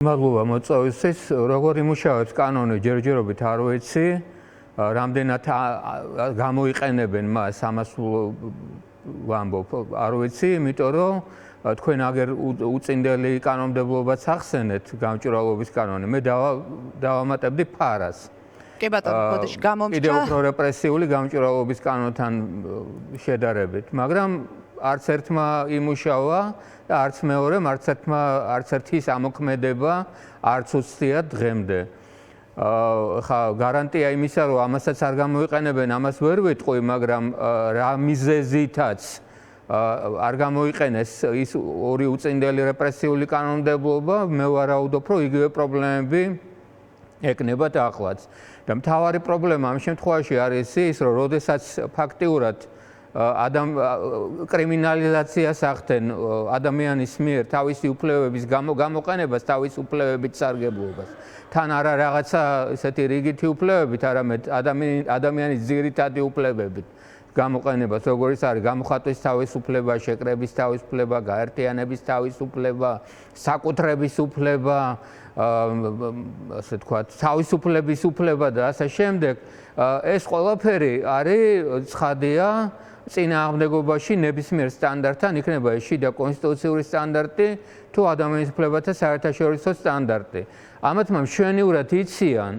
მადლობა მოწვევისთვის. როგორ იმუშავებს კანონი ჯერჯერობით არ ვიცი. რამდენად გამოიყენებენ მას ამას ვამბობ არ ვიცი, იმიტომ რომ თქვენ აგერ უწინდელი კანონმდებლობაც ახსენეთ გამჭვირვალობის კანონი. მე დავამატებდი ფარას. კი ბატონო, ბოდიში გამომჭრა. კიდევ უფრო რეპრესიული გამჭვირვალობის კანონთან შედარებით, მაგრამ არც ერთმა იმუშავა და არც მეორემ არც ერთის ამოქმედება არც უცდია დღემდე. ხა გარანტია იმისა, რომ ამასაც არ გამოიყენებენ, ამას ვერ ვიტყვი, მაგრამ რა მიზეზითაც არ გამოიყენეს ის ორი უწინდელი რეპრესიული კანონმდებლობა, მე ვარაუდობ, რომ იგივე პრობლემები ეკნებათ ახლაც. და მთავარი პრობლემა ამ შემთხვევაში არის ის, რომ როდესაც ფაქტიურად კრიმინალიზაციას ახდენ ადამიანის მიერ თავისი უფლებების გამოყენებას, თავის უფლებებით სარგებლობას. თან არა რაღაცა ესეთი რიგითი უფლებებით, არამედ ადამიანის ძირითადი უფლებებით გამოყენებას, როგორც არის გამოხატვის თავისუფლება, შეკრების თავისუფლება, გაერთიანების თავისუფლება, საკუთრების უფლება, ასე თქვა, თავისუფლების უფლება და ასე შემდეგ. ეს ყველაფერი არის ცხადია წინააღმდეგობაში ნებისმიერ სტანდარტთან, იქნება ეს შიდა კონსტიტუციური სტანდარტი თუ ადამიანის უფლებათა საერთაშორისო სტანდარტი. ამათმა მშვენივრად იციან,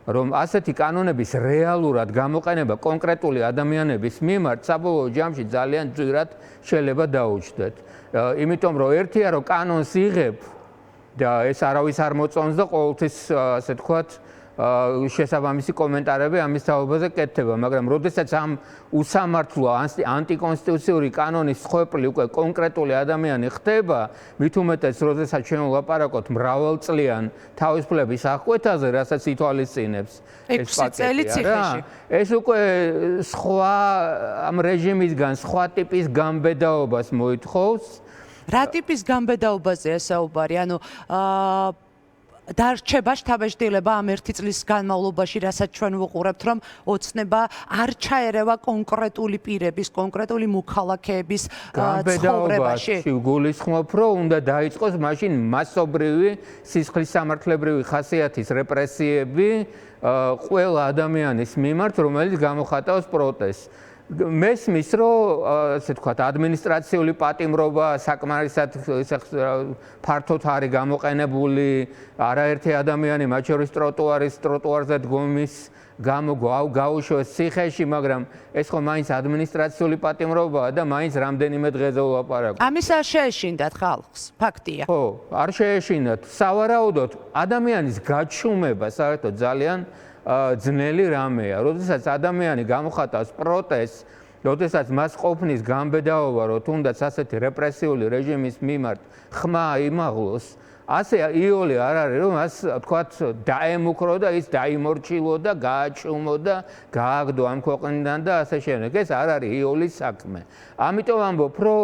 რომ ასეთი კანონების რეალურად გამოყენება კონკრეტული ადამიანების მიმართ საბოლოო ჯამში ძალიან ძვირად შეიძლება დაუჩნდეთ. იმიტომ რომ ერთია რომ კანონს იღებ და ეს არავის არ მოწონს და ყოველთვის ასე თქვათ შესაბამისი კომენტარები ამის თაობაზე კეთდება, მაგრამ როდესაც ამ უსამართლო ანტიკონსტიტუციური კანონის ხვეპლი უკვე კონკრეტული ადამიანი ხდება, მით უმეტეს როდესაც ჩვენ ვლაპარაკობთ მრავალწლიან თავისუფლების აღკვეთაზე, რასაც ითვალისწინებს ეს პაკეტი, ეს უკვე სხვა ამ რეჟიმისგან სხვა ტიპის გამბედაობას მოითხოვს. რა ტიპის გამბედაობაზეა საუბარი? ანუ დარჩება შთაბეჭდილება ამ ერთი წლის განმავლობაში, რასაც ჩვენ ვუყურებთ, რომ ოცნება არ ჩაერევა კონკრეტული პირების, კონკრეტული მოქალაქეების ცხოვრებაში. გულისხმობ, რომ უნდა დაიწყოს მაშინ მასობრივი სისხლისამართლებრივი ხასიათის რეპრესიები ყველა ადამიანის მიმართ, რომელიც გამოხატავს პროტესტს. მესმის, რომ ასე თქვათ, ადმინისტრაციული პატიმრობა საკმარისად ფართოდ არის გამოყენებული, არაერთი ადამიანი, მათ შორის ტროტუარზე დგომის გამო გაუშვეს ციხეში, მაგრამ ეს ხო მაინც ადმინისტრაციული პატიმრობაა და მაინც რამდენიმე დღეზე ვლაპარაკობთ. ამის არ შეეშინდათ ხალხს, ფაქტია. ხო, არ შეეშინდათ. სავარაუდოდ ადამიანის გაჩუმება საერთოდ ძალიან ძნელი რამეა. როდესაც ადამიანი გამოხატავს პროტესტს, როდესაც მას ყოფნის გამბედაობა, რომ თუნდაც ასეთი რეპრესიული რეჟიმის მიმართ ხმა იმაღლოს, ასე იოლი არ არის, რომ მას თქვათ დაემუქრო და ის დაიმორჩილო და გააჩუმო და გააგდო ამ ქვეყნიდან და ასე შემდეგ. ეს არ არის იოლის საქმე. ამიტომ ამბობ, რომ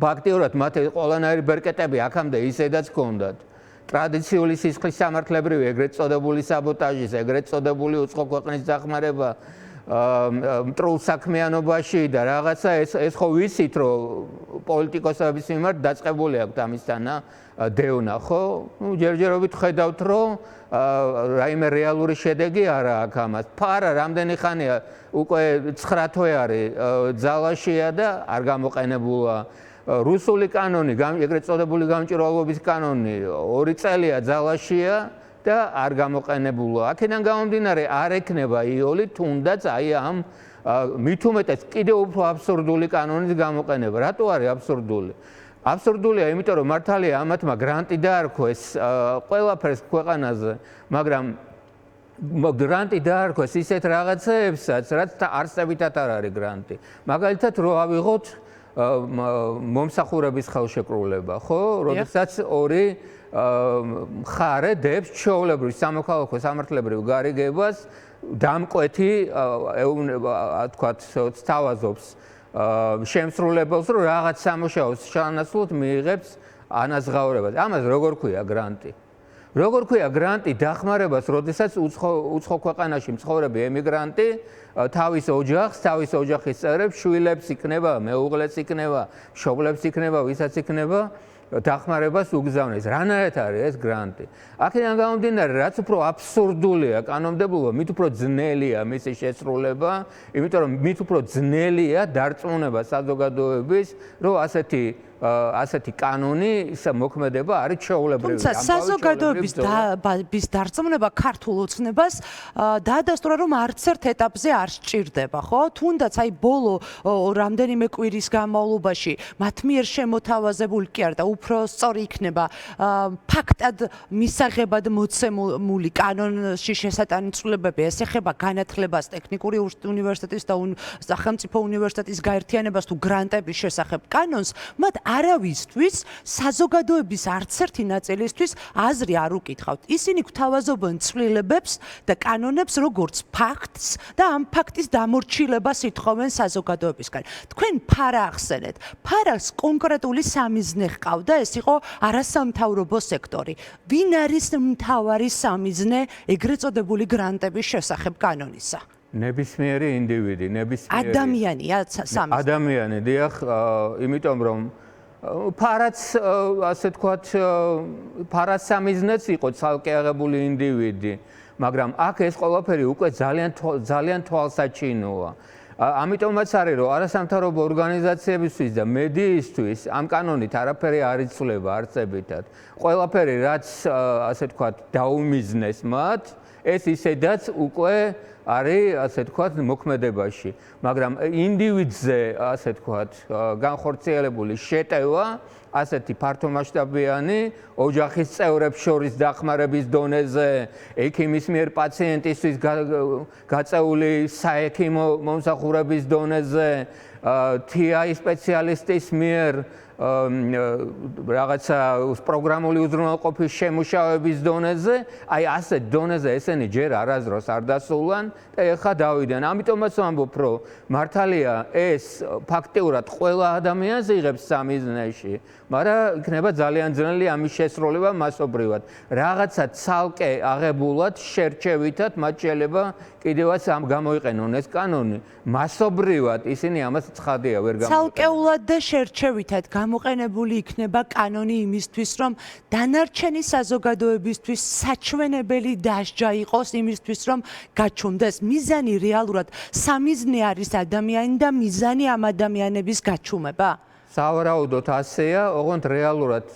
ფაქტიურად მათ ყველანაირი ბერკეტები აქამდე ისედაც ჰქონდათ. ტრადიციული სისხლისამართლებრივი, ეგრეთ წოდებული საბოტაჟის, ეგრეთ წოდებული უცხო ქვეყნის დახმარება მტრულ საქმიანობაში და რაღაცა ეს ხო ვიცით, რომ პოლიტიკოსების მიმართ დაწყებული აქვს ამისთანა დევნა, ხო? ჯერჯერობით ხედავთ, რომ რაიმე რეალური შედეგი არა აქვს ამას. ფარა რამდენი ხანია უკვე 9 თვე არის ძალაშია და არ გამოყენებულა. რუსული კანონი, ეგრეთ წოდებული გამჭვირვალობის კანონი 2 წელია ძალაშია და არ გამოყენებულა. აქედან გამომდინარე არ ექნება იოლი თუნდაც აი ამ მით უმეტეს კიდევ უფრო აბსურდული კანონის გამოყენება. რატო არის აბსურდული? აბსურდულია, იმიტომ რომ მართალია ამათმა გრანტი დაარქვეს ყველაფერს ქვეყანაზე, მაგრამ გრანტი დაარქვეს ისეთ რაღაცეებსაც, რაც არსებითად არ არის გრანტი. მაგალითად, რო ავიღოთ მომსახურების ხელშეკრულება, ხო? როდესაც ორი მხარე დებს ჩვეულებრივ სამოქალაქო სამართლებრივ გარიგებას დამკვეთი თქვათ სთავაზობს შემსრულებელს, რომ რაღაც სამუშაოს შანაცვლოდ მიიღებს ანაზღაურებას. ამას როგორ ქვია გრანტი? როგორ ქვია გრანტი დახმარებას, როდესაც უცხო ქვეყანაში მცხოვრები ემიგრანტი თავის ოჯახს, თავის ოჯახის წევრებს, შვილებს იქნება, მეუღლეს იქნება, მშობლებს იქნება, ვისაც იქნება, დახმარებას უგზავნეს. რანაირად არის ეს გრანტი? აქედან გამომდინარე, რაც უფრო აბსურდულია კანონმდებლობა, მით უფრო ძნელია მისი შესრულება, იმიტომ რომ მით უფრო ძნელია დარწმუნება საზოგადოების, რომ ასეთი კანონი მოქმედება არის ჩვეულებრივი. თუმცა საზოგადოების დარწმუნება ქართულ ოცნებას დაადასტურა, რომ არც ერთ ეტაპზე არ სჭირდება, ხო? თუნდაც აი ბოლო რამდენიმე კვირის განმავლობაში მათ მიერ შემოთავაზებული კი არა და უფრო სწორი იქნება ფაქტად მისაღებად მოცემული კანონში შესატანცვლებები, ეს ეხება განათლებას, ტექნიკური უნივერსიტეტის და სახელმწიფო უნივერსიტეტის გაერთიანებას თუ გრანტების შესახებ კანონს, მათ არავისთვის საზოგადოების არც ერთი ნაწილისთვის აზრი არ უკითხავთ. ისინი გვთავაზობენ ცვლილებებს და კანონებს როგორც ფაქტს და ამ ფაქტის დამორჩილებას ითხოვენ საზოგადოებისგან. თქვენ ფარა ახსენეთ. ფარას კონკრეტული სამიზნე ჰყავდა, ეს იყო არასამთავრობო სექტორი. ვინ არის მთავარი სამიზნე ეგრეთ წოდებული გრანტების შესახებ კანონისა? ნებისმიერი ინდივიდი, ნებისმიერი ადამიანია სამიზნე. ადამიანი, დიახ, იმიტომ რომ ფარაც ასე თქვათ, ფარას სამიზნეც იყო ცალკე აღებული ინდივიდი, მაგრამ აქ ეს ყველაფერი უკვე ძალიან თვალსაჩინოა. ამიტომაც არის, რომ არასამთავრობო ორგანიზაციებისთვის და მედიისთვის ამ კანონით არაფერი არ იცვლება არცებითად. ყველაფერი, რაც ასე თქვათ, დაუმიზნეს მათ, ეს ისედაც უკვე არის, ასე თქვათ, მოქმედებაში. მაგრამ ინდივიდზე, ასე თქვათ, განხორციელებული შეტევა ასეთი ფართომასშტაბიანი ოჯახის წევრებს შორის დახმარების დონეზე, ექიმის მიერ პაციენტისთვის გაწეული საექიმო მომსახურების დონეზე, TI სპეციალისტის მიერ რაღაცა პროგრამული უზრუნველყოფის შემუშავების დონეზე, აი ასე დონეზე ესენი ჯერ არასდროს არ დასულან და ეხლა დავიდან. ამიტომაც ვამბობ, რომ მართალია ეს ფაქტიურად ყველა ადამიანს იღებს სამიზნეში, მაგრამ იქნება ძალიან ძნელი ამის შესრულება მასობრივად. რაღაცა ცალკე აღებულად, შერჩევითად მათ შეიძლება კიდევაც ამ გამოიყენონ ეს კანონი. მასობრივად ისინი ამას ცხადია ვერ გამოიყენონ. ცალკეულად და შერჩევითად გამოყენებული იქნება კანონი იმისთვის, რომ დანარჩენი საზოგადოებისთვის საჩვენებელი დასჯა იყოს იმისთვის, რომ გაჩუმდეს. მიზანი რეალურად სამიზნე არის ადამიანი და მიზანი ამ ადამიანების გაჩუმება. სავარაუდოდ ასეა, ოღონდ რეალურად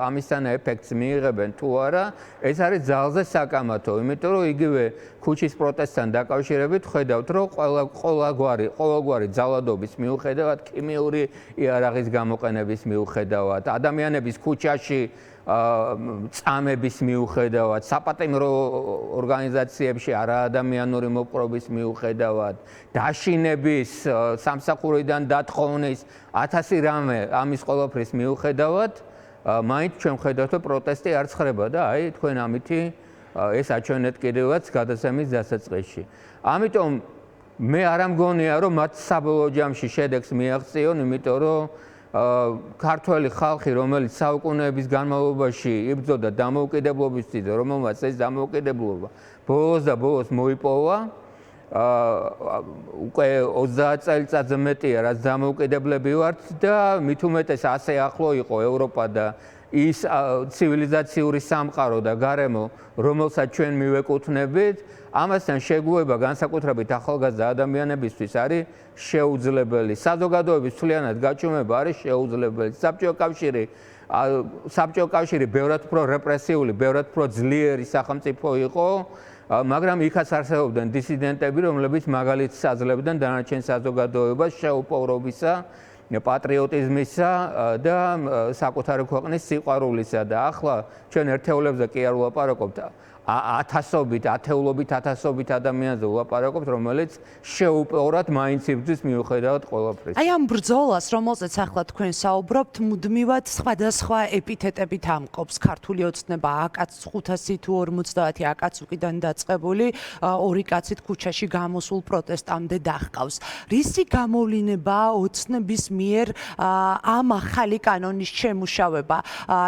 ამისთან ეფექტს მიიღებენ თუ არა, ეს არის ძალზე საკამათო, იმიტომ რომ იგივე ქუჩის პროტესტთან დაკავშირებით ხედავთ, რომ ყოველგვარი ძალადობის მიუხედავად, ქიმიური იარაღის გამოყენების მიუხედავად, ადამიანების ქუჩაში წამების მიუხედავად, საპატიმრო ორგანიზაციებში არაადამიანური მოპყრობის მიუხედავად, დაშინების, სამსახურიდან დათხოვნის, 1000 რამე ამის ყველაფრის მიუხედავად, მაინც ჩვენ ვხედავთ, რომ პროტესტი არ ცხრება და აი თქვენ ამითი ეს აჩვენეთ კიდევაც გადაცემის დასაწყისში. ამიტომ მე არ ამგონია, რომ მათ საბოლოო ჯამში შედეგს მიაღწიონ, იმიტომ რომ ქართველი ხალხი, რომელიც საუკუნეების განმავლობაში იბრძოდა დამოუკიდებლობისთვის, რომელმაც ეს დამოუკიდებლობა ბოლოს და ბოლოს მოიპოვა, უკვე 30 წელიწადზე მეტია, რაც დამოუკიდებლები ვართ და მით უმეტეს ასე ახლო იყო ევროპა და ის ცივილიზაციური სამყარო და გარემო, რომელსაც ჩვენ მივეკუთვნებით, ამასთან შეგუება განსაკუთრებით ახალგაზრდა ადამიანებისთვის არის შეუძლებელი. საზოგადოების მთლიანად გაჩუმება არის შეუძლებელი. საბჭოთა კავშირი ბევრად უფრო რეპრესიული, ბევრად უფრო ძლიერი სახელმწიფო იყო, მაგრამ იქაც არსებობდნენ დისიდენტები, რომლებიც მაგალითს აძლევდნენ დანარჩენ საზოგადოებას შეუპოვრობისა, პატრიოტიზმისა და საკუთარი ქვეყნის სიყვარულისა და ახლა ჩვენ ერთეულებზე კი არ ვლაპარაკობთ, ათეულობით ადამიანზე ვლაპარაკობთ, რომელიც შეუპოვრად მაინც იბრძვის მიუხედავად ყველაფრის. აი ამ ბრძოლას, რომელზეც ახლა თქვენ საუბრობთ, მუდმივად სხვადასხვა ეპითეტებით ამკობს ქართული ოცნება, აკაც 500 თუ 50 აკაცუკიდან დაწყებული, ორი კაცით ქუჩაში გამოსულ პროტესტამდე დაჰყავს. რისი გამოვლინება ოცნების მიერ ამ ახალი კანონის შემუშავება,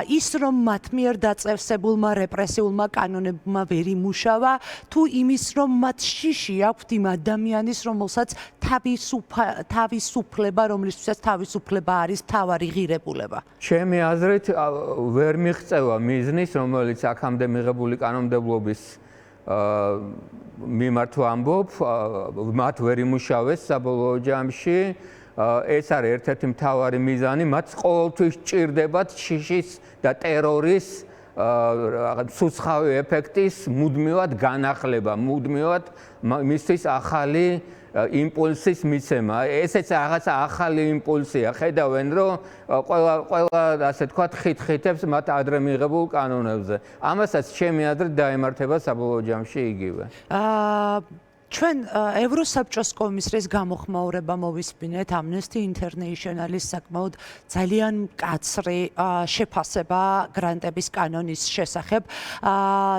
ის რომ მათ მიერ დაწესებულმა რეპრესიულმა კანონებმა ხმა ვერ იმუშავა, თუ იმის რომ მათ შიში აქვთ იმ ადამიანის, რომელსაც თავისუფლება, რომლისთვისაც თავისუფლება არის მთავარი ღირებულება. ჩემი აზრით ვერ მიღწევა მიზნის, რომელიც აქამდე მიღებული კანონმდებლობის მიმართ ვამბობ, მათ ვერ იმუშავეს საბოლოო ჯამში. ეს არის ერთ-ერთი მთავარი მიზანი, მათ ყოველთვის ჭირდებათ შიშის და ტერორის სუცხავი ეფექტის მუდმივად განახლება, მუდმივად მისთვის ახალი იმპულსის მიცემა. ესეც რაღაცა ახალი იმპულსია. ხედავენ, რომ ყველა ასე თქვათ ხით-ხითებს მათ ადრე მიღებულ კანონებზე. ამასაც ჩემი აზრით დაემართება საბოლოო ჯამში იგივე. ჩვენ ევროსაბჭოს კომისრის გამოხმაურება მოვისმინეთ Amnesty International-ის საკმაოდ ძალიან მკაცრი შეფასება გრანტების კანონის შესახებ.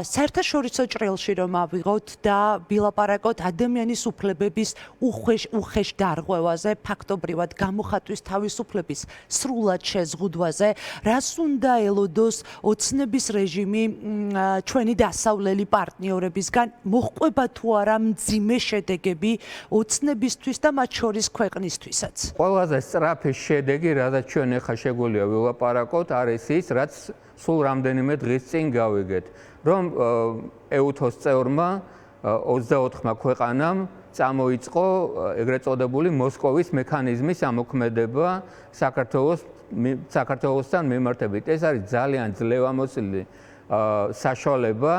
საერთაშორისო ჭრილში რომ ავიღოთ და ვილაპარაკოთ ადამიანის უფლებების უხეშ დარღვევაზე, ფაქტობრივად გამოხატვის თავისუფლების სრულად შეზღუდვაზე, რას უნდა ელოდოს ოცნების რეჟიმი ჩვენი დასავლელი პარტნიორებისგან, მოჰყვება თუ არა მძიმე შედეგები ოცნებისთვის და მათ შორის ქვეყნისთვისაც. ყველაზე სწრაფი შედეგი, რადგან ჩვენ ახლა შეგვიძლია ვილაპარაკოთ, არის ის, რაც სულ რამდენიმე დღის წინ გავიგეთ, რომ EUTHO-ს წევრმა 24 ქვეყანამ წამოიწყო ეგრეთ წოდებული მოსკოვის მექანიზმის ამოქმედება საქართველოსთან მიმართებით. ეს არის ძალიან ძლევამოსილი საშუალება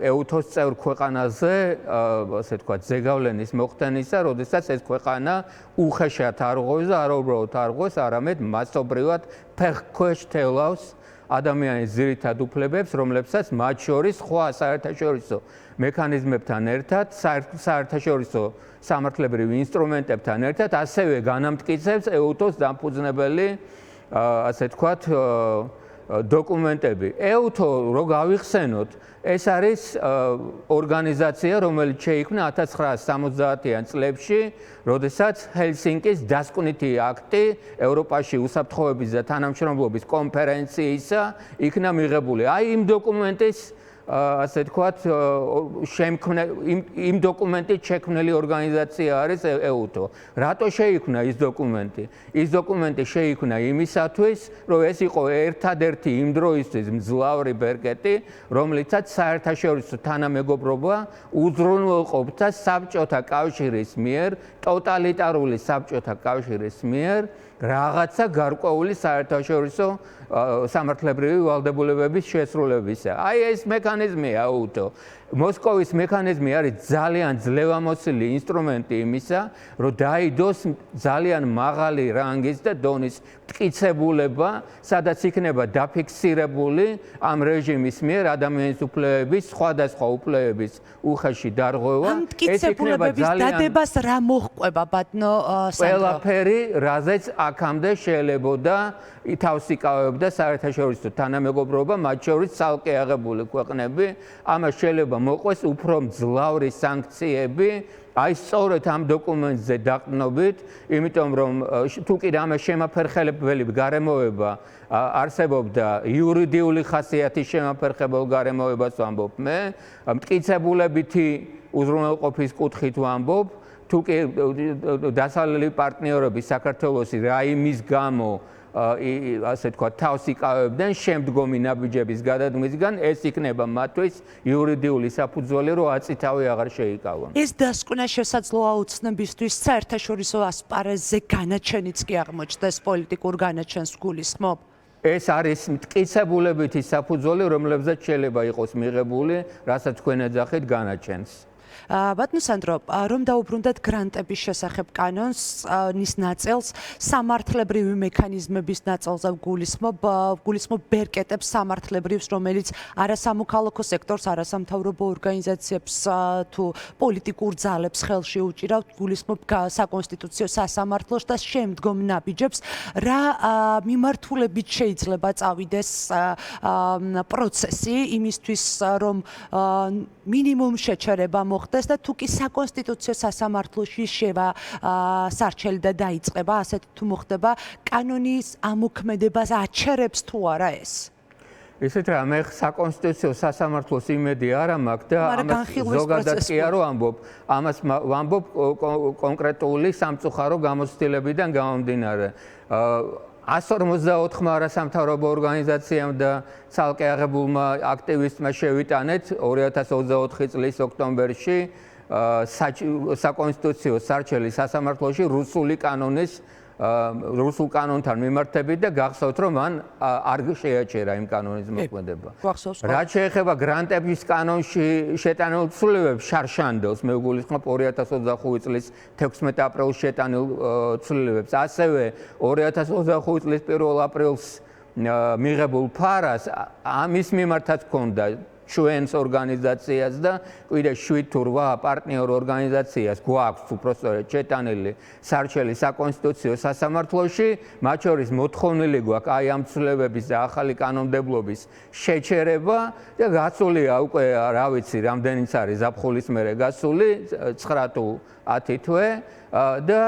EUTHO-ს წევრ ქვეყანაზე, ასე თქვა, ზეგავლენის მოხდენისა, როდესაც ეს ქვეყანა უხეშად არ ღვევს და არა უბრალოდ არ ღვევს, არამედ მასობრივად ფეხქვეშ თევლავს ადამიანის ძირითად უფლებებს, რომლებსაც მათ შორის სხვა საერთაშორისო მექანიზმებთან ერთად, საერთაშორისო სამართლებრივ ინსტრუმენტებთან ერთად, ასევე განამტკიცებს EUTHO-ს დამფუძნებელი, ასე თქვათ, დოკუმენტები. EUTHO რო გავიხსენოთ, ეს არის ორგანიზაცია, რომელიც შეიქმნა 1970-იან წლებში, როდესაც ჰელსინკის დასკვნითი აქტი ევროპაში უსაფრთხოების და თანამშრომლობის კონფერენციისა იქნა მიღებული. აი იმ დოკუმენტის ასე თქვათ, იმ დოკუმენტით შექმნილი ორგანიზაცია არის EUTHO. რატო შეიქმნა ის დოკუმენტი? ის დოკუმენტი შეიქმნა იმისათვის, რომ ეს იყო ერთადერთი იმ დროისთვის მძლავრი ბერკეტი, რომლითაც საერთაშორისო თანამეგობრობა უზრუნველყოფდა საბჭოთა კავშირის მიერ, ტოტალიტარული საბჭოთა კავშირის მიერ რაღაცა გარკვეული საერთაშორისო სამართლებრივი ვალდებულებების შესრულებისა. აი ეს მექანიზმია EUTHO. მოსკოვის მექანიზმი არის ძალიან ძლევამოსილი ინსტრუმენტი იმისა, რომ დაიდოს ძალიან მაღალი რანგის და დონის მტკიცებულება, სადაც იქნება დაფიქსირებული ამ რეჟიმის მიერ ადამიანის უფლებების, სხვადასხვა უფლებების უხეში დარღვევა. ამ მტკიცებულებების დადებას რა მოჰყვება, ბატონო სანდრო? ყველაფერი, რაზეც აქამდე შეიძლებოდა თავს იკავებდა საერთაშორისო თანამეგობრობა, მათ შორის ცალკე აღებული ქვეყნები, ამას შეიძლება მოყვეს უფრო მძლავრი სანქციები, აი სწორედ ამ დოკუმენტზე დაყრდნობით, იმიტომ რომ თუ კი რამე შემაფერხებელი გარემოება არსებობდა, იურიდიული ხასიათის შემაფერხებელ გარემოებას ვამბობ მე, მტკიცებულებითი უზრუნველყოფის კუთხით ვამბობ, თუ კი დასავლელი პარტნიორები საქართველოსი რა იმის გამო ასე თქვა თავს იკავებდნენ შემდგომი ნაბიჯების გადადგმისგან, ეს იქნება მათთვის იურიდიული საფუძველი, რომ აწითავი აღარ შეიკავონ. ეს დასკვნა შესაძლოა ოცნებისთვის საერთაშორისო ასპარეზზე განაჩენიც კი აღმოჩნდეს პოლიტიკურ განაჩენს გულისხმობ. ეს არის მტკიცებულებითი საფუძველი, რომლებზეც შეიძლება იყოს მიღებული, რასაც თქვენ ეძახით განაჩენს. ბატონო სანდრო, რომ დაუბრუნდეთ გრანტების შესახებ კანონს, ნის ნაწილს, სამართლებრივი მექანიზმების ნაწილზე გულისხმობ ბერკეტებს სამართლებრივს, რომელიც არასამოქალაქო სექტორს, არასამთავრობო ორგანიზაციებს თუ პოლიტიკურ ძალებს ხელში უჭირავთ, გულისხმობ საკონსტიტუციო სასამართლოს და შემდგომ ნაბიჯებს, რა მიმართულებით შეიძლება წავიდეს პროცესი იმისთვის, რომ მინიმუმ შეჩერება მოხდეს და თუ კი საკონსტიტუციო სასამართლოში შევა სარჩელი და დაიწყება, ასეთი თუ მოხდება, კანონის ამოქმედებას აჩერებს თუ არა ეს? ისეთ რა მე საკონსტიტუციო სასამართლოს იმედი არ მაქვს და ამას ზოგადად კი არ ვამბობ. ამას ვამბობ კონკრეტული სამწუხარო გამოცდილებიდან გამომდინარე. 154-მა არასამთავრობო ორგანიზაციამ და ცალკე აღებულმა აქტივისტმა შევიტანეთ 2024 წლის ოქტომბერში საკონსტიტუციო სარჩელი სასამართლოში რუსულ კანონთან მიმართებით და გახსოვთ რომ მან არ შეაჩერა იმ კანონის მოქმედება. რაც შეეხება გრანტების კანონში შეტანილ ცვლილებებს შარშანდელს მე ვგულისხმობ 2025 წლის 16 აპრილს შეტანილ ცვლილებებს ასევე 2025 წლის 1 აპრილს მიღებულ ფარას ამის მიმართაც ჰქონდა ჩვენს ორგანიზაციას და კიდე 7 თუ 8 პარტნიორ ორგანიზაციას გვაქვს უпростоრე ჩეტანილი სარჩელი საკონსტიტუციო სასამართლოში, მათ შორის მოთხოვნილი გვაქვს აი ამ ცვლილებების და ახალი კანონმდებლობის შეჩერება და გასულია უკვე რა ვიცი რამდენიც არის ზაფხულის მერე გასული 9 თუ 10 თვე და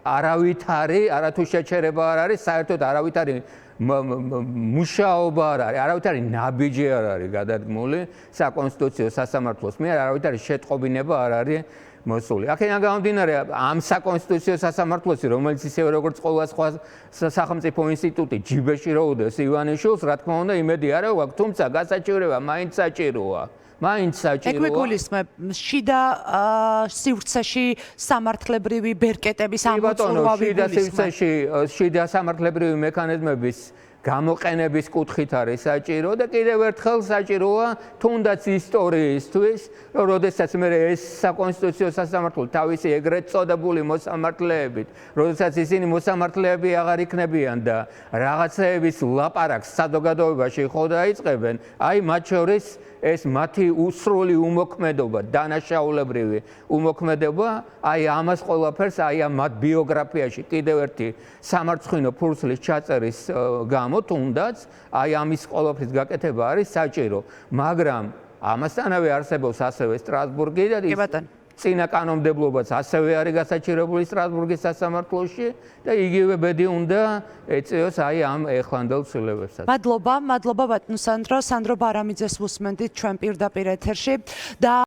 არავითარი არათუ შეჩერება არ არის, საერთოდ არავითარი მუშაობა არ არის, არავითარი ნაბიჯი არ არის გადადგმული საკონსტიტუციო სასამართლოს მიერ, არავითარი შეტყობინება არ არის მოსული. აქედან გამომდინარე, ამ საკონსტიტუციო სასამართლოსი, რომელიც ისევე როგორც ყველა სხვა სახელმწიფო ინსტიტუტი ჯიბეში რო უდეს ივანიშვილს, რა თქმა უნდა, იმედი არ აქვს, თუმცა გასაჭიროება მაინც საჭიროა. მაინც საჭიროა. ეგ მეგულისხმებ, შიდა სივრცეში სამართლებრივი ბერკეტების ამოწურვავი გულისხმებ. შიდა სამართლებრივი მექანიზმების გამოყენების კუთხით არის საჭირო და კიდევ ერთხელ საჭიროა თუნდაც ისტორიისთვის, რომ როდესაც მე ეს საკონსტიტუციო სასამართლო თავისი ეგრეთ წოდებული მოსამართლეებით, როდესაც ისინი მოსამართლეები აღარ იქნებიან და რაღაცეების ლაპარაკს საზოგადოებაში ხო დაიწყებენ, აი მათ შორის ეს მათი უსრული უმოქმედობა, დანაშაულებრივი უმოქმედობა, აი ამას ყველაფერს, აი ამ მათ ბიოგრაფიაში კიდევ ერთი სამარცხვინო ფურცლის ჩაწერის გამო თუნდაც, აი ამის ყველაფრის გაკეთება არის საჭირო, მაგრამ ამასთანავე არსებობს ასევე სტრასბურგი და წინა კანონმდებლობაც ასევე არის გასაჭიროებული სტრასბურგის სასამართლოში და იგივე ბედი უნდა ეწიოს აი ამ ეხლანდელ ცვლილებებსაც. მადლობა ბატონო სანდრო ბარამიძეს უსმენდით ჩვენ პირდაპირ ეთერში და